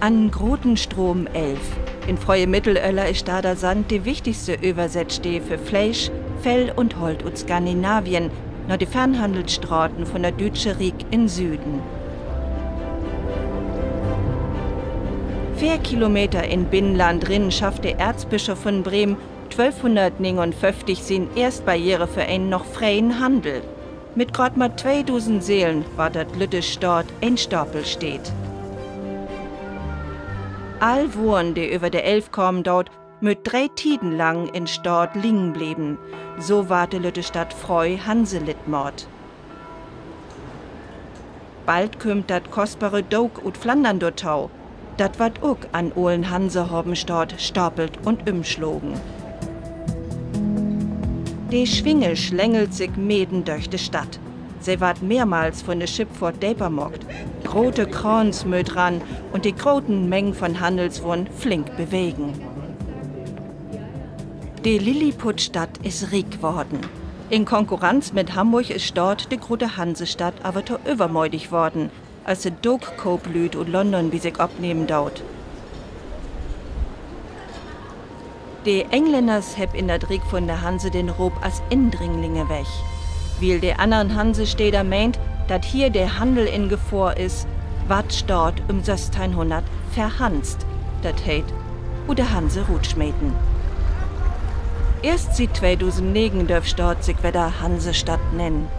An Grotenstrom 11. In freie Mittelöller ist da der Sand die wichtigste Übersetzstee für Fleisch, Fell und Holt aus Skandinavien, nach die Fernhandelsstraßen von der Deutschen Rik in Süden. 4 Kilometer in Binnenland rinnen schafft der Erzbischof von Bremen 1259 sin Erstbarriere für einen noch freien Handel. Mit grad mal 2000 Seelen war das lüttisch dort ein Stapel steht. All Wohren, die über der Elf kommen dort, mit 3 Tiden lang in Stort liegen blieben. So war die lütte Stadt Freu Hanselitmord. Bald kümmt dat kostbare Dog ut Flandern dortau. Dat wat ook an ohlen Hanse hoben Stort stapelt und umschlogen. Die Schwinge schlängelt sich meden durch die Stadt. Sie ward mehrmals von der Schipfort depermockt. Grote Krons möt ran und die groten Mengen von Handelswuren flink bewegen. Die Lilliputstadt ist rik worden. In Konkurrenz mit Hamburg ist dort die grote Hansestadt aber to übermäudig worden, als die Dog-Koop-Lüd und London wie sich abnehmen daut. Die Engländers heb in der Rik von der Hanse den Rob als Indringlinge weg. Weil die anderen Hansestädter meint, dat hier der Handel in Gefahr ist, wat dort 1600 verhanst, dat heit, u der Hanse Rutschmeten. Erst seit 2009 dürft dort sich wieder Hansestadt nennen.